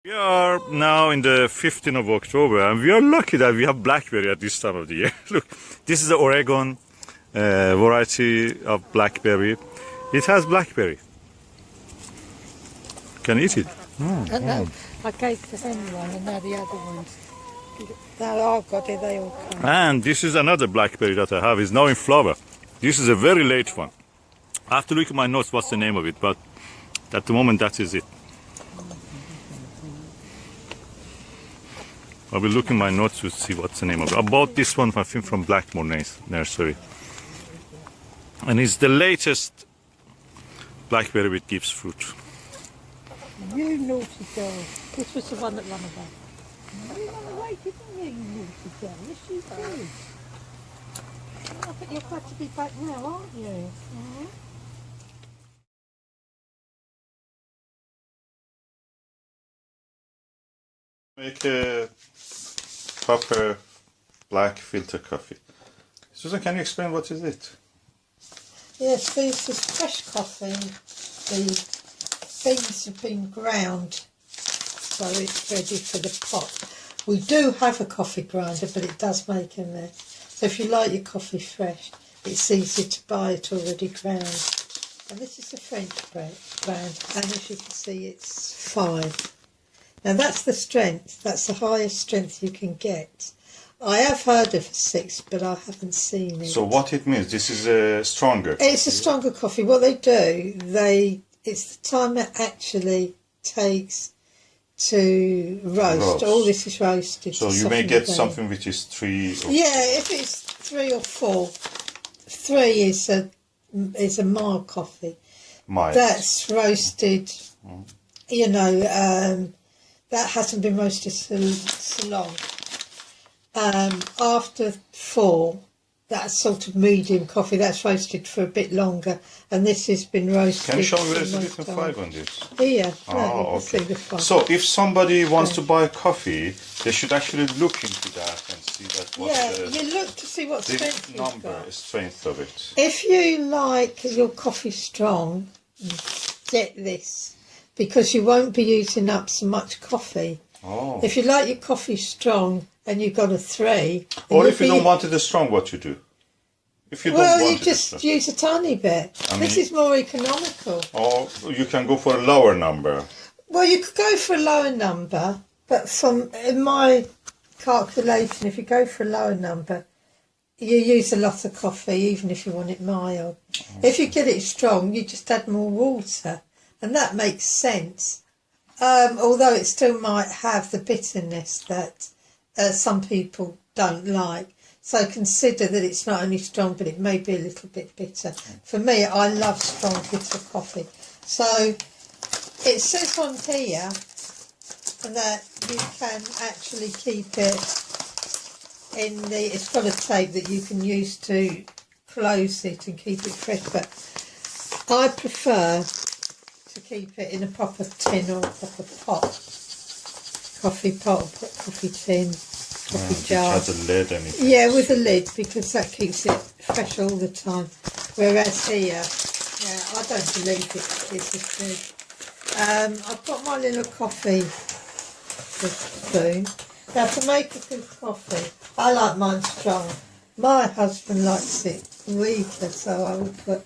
We are now in the 15th of October and we are lucky that we have blackberry at this time of the year. Look, this is the Oregon variety of blackberry. It has blackberry. Can you eat it? I gave to Henry one and now the other ones. Now I've got it, they all come. And this is another blackberry that I have. It's now in flower. This is a very late one. I have to look at my notes what's the name of it, but at the moment that is it. I will look in my notes to see what's the name of it. I bought this one, I think, from Blackmore Nursery. And it's the latest blackberry which gives fruit. You naughty girl. This was the one that ran away. You ran away, didn't you, you naughty girl? Yes, you did. I think you're glad to be back now, aren't you? Mm-hmm. Make a proper black filter coffee. Susan, can you explain what is it? Yes, this is fresh coffee. The beans have been ground, so it's ready for the pot. We do have a coffee grinder, but it does make a mess. So if you like your coffee fresh, it's easy to buy it already ground. And this is the French brand, and as you can see, it's 5. Now that's the strength, that's the highest strength you can get. I have heard of 6, but I haven't seen it. So what it means, this is a stronger coffee? It's a stronger coffee. What they do, it's the time it actually takes to roast. All this is roasted. So you may get something which is 3 or if it's 3 or 4. 3 is a mild coffee. mild. That's roasted, that hasn't been roasted so long. After 4, that's sort of medium coffee, that's roasted for a bit longer, and this has been roasted. Can you show me where's the different 5 on this? Here, okay. See the 5. So if somebody wants to buy coffee, they should actually look into that and see that what's you look to see what strength the number, strength of it. If you like your coffee strong, get this, because you won't be using up so much coffee. Oh. If you like your coffee strong and you've got a 3... Or if you don't want it strong, what you do? If you don't want you it just use a tiny bit. This is more economical. Or you can go for a lower number. Well, you could go for a lower number, but in my calculation, if you go for a lower number, you use a lot of coffee, even if you want it mild. If you get it strong, you just add more water, and that makes sense. Although it still might have the bitterness that some people don't like. So consider that it's not only strong, but it may be a little bit bitter. For me, I love strong bitter coffee. So it says on here that you can actually keep it it's got a tape that you can use to close it and keep it fresh, but I prefer to keep it in a proper tin or a proper pot, coffee pot or coffee tin, coffee jar. It has a lid and yeah, with a lid, because that keeps it fresh all the time. Whereas here, I don't believe it's as good. I've got my little coffee spoon. Now to make a good coffee, I like mine strong. My husband likes it weaker, so I'll put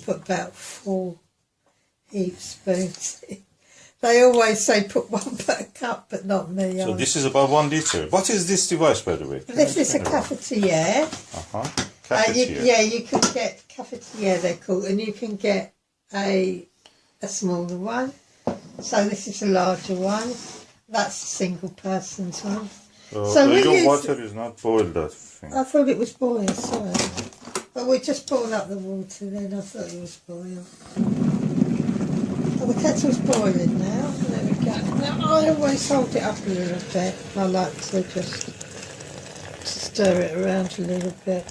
about 4 spoons in. They always say put 1 per cup, but not me. So this is about 1 liter. What is this device, by the way? This is a cafetiere. Cafetiere. You can get cafetiere, they're called, and you can get a smaller one. So this is a larger one. That's a single person's one. So your water is not boiled, that thing. I thought it was boiled, sorry. But we just boiled up the water then, I thought it was boiled. Oh, the kettle's boiling now. There we go. Now I always hold it up a little bit. I like to just stir it around a little bit.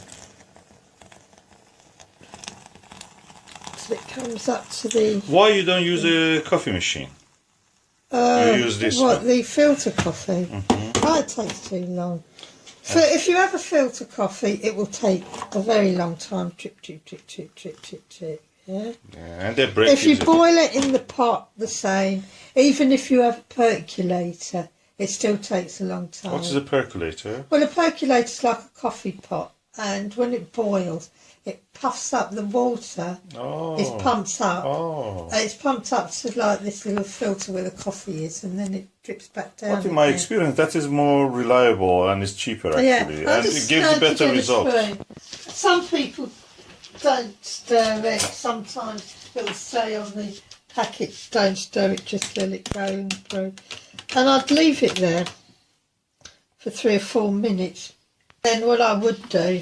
So it comes up to the... Why you don't use a coffee machine? You use this one? The filter coffee? Oh, it takes too long. If you have a filter coffee, it will take a very long time. Drip, drip, drip, drip, drip, drip, drip. Yeah. Yeah, and they break If you easily. boil it in the pot, the same. Even if you have a percolator, it still takes a long time. What is a percolator? Well, a percolator's like a coffee pot, and when it boils, it puffs up the water. Oh. It's pumped up. Oh. It's pumped up to like this little filter where the coffee is, and then it drips back down. But in my again. experience, that is more reliable and is cheaper actually, I and just it gives learned to better get a results. spoon. Some people don't stir it. Sometimes it'll say on the packet, don't stir it, just let it go through. And I'd leave it there for 3 or 4 minutes. Then what I would do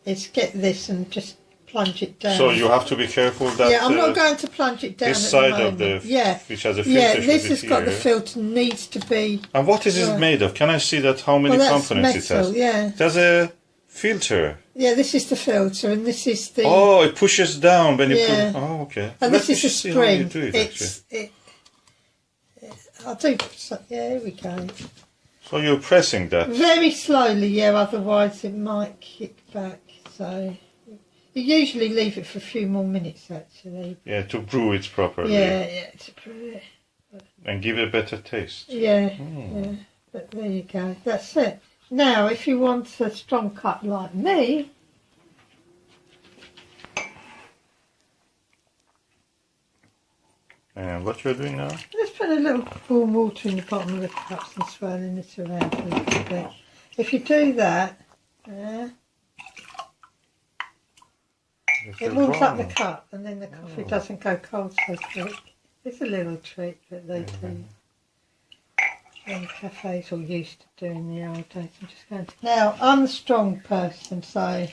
is get this and just plunge it down. So you have to be careful that Yeah, I'm not going to plunge it down this at side the of moment. the which has a filter. Yeah, should this be has got the here. filter, needs to be... And what is it made of? Can I see that? How many Well, that's components metal, it has? yeah. It has a filter. Yeah, this is the filter, and this is the... Oh, it pushes down when you Yeah. put. Oh, okay. And Let this me is a see how you spring. do it, actually. I'll do... Yeah, here we go. So you're pressing that. Very slowly, yeah, otherwise it might kick back. So you usually leave it for a few more minutes, actually. Yeah, to brew it properly. Yeah, to prove it. And give it a better taste. Yeah, yeah. But there you go. That's it. Now, if you want a strong cut like me, And what you're doing now? just put a little warm water in the bottom of the cups and swirling it around a little bit. If you do that, yeah, it warms up the cup, and then the coffee doesn't go cold so quick. It's a little trick that they do. And cafes all used to do in the old days. I'm just going to... Now, I'm a strong person, so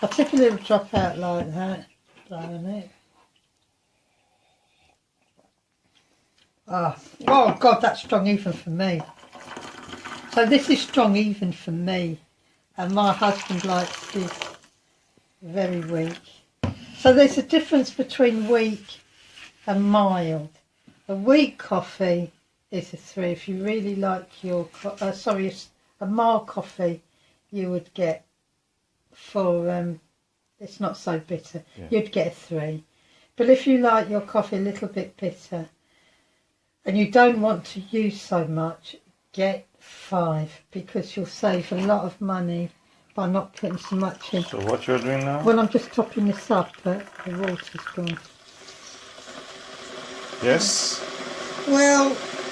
I'll tip a little drop out like that. Blow on it. Oh God, that's strong even for me. So this is strong even for me. And my husband likes this very weak. So there's a difference between weak and mild. A weak coffee is a 3. If you really like your, a mild coffee, you would get for, it's not so bitter, you'd get a 3. But if you like your coffee a little bit bitter, and you don't want to use so much, get 5, because you'll save a lot of money by not putting so much in. So what you're doing now? Well, I'm just topping this up, but the water's gone. Yes? Well,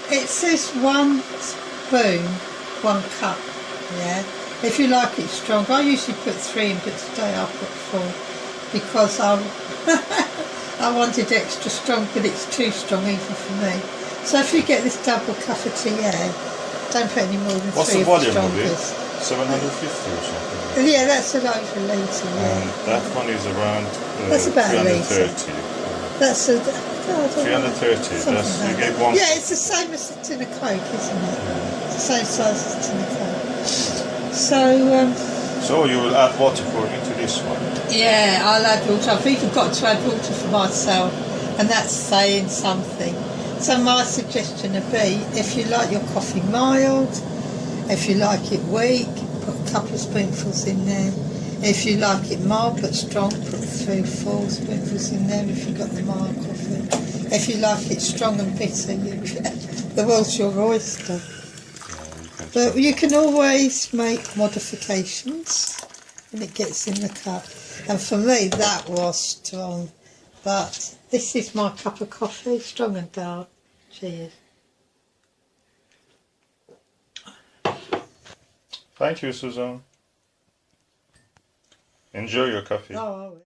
it says 1 spoon, 1 cup, yeah? If you like it strong. I usually put 3 in, but today I put 4, because I wanted extra strong, but it's too strong even for me. So if you get this double cafetiere, don't put any more than 3 What's the of volume of it? strongest. 750 or something? Yeah, that's an over a litre, yeah. And that one is around That's about a litre. 330. That's a... 330. That's, you get one. Yeah, it's the same as a tin of Coke, isn't it? It's the same size as a tin of Coke. So you will add water into this one. Yeah, I'll add water. I've even got to add water for myself, and that's saying something. So my suggestion would be, if you like your coffee mild, if you like it weak, put a couple of spoonfuls in there. If you like it mild but strong, put 3 or 4 spoonfuls in there if you've got the mild coffee. If you like it strong and bitter, the world's your oyster. But you can always make modifications when it gets in the cup. And for me, that was strong. But this is my cup of coffee, strong and dark. Cheers. Thank you, Susan. Enjoy your coffee. Oh,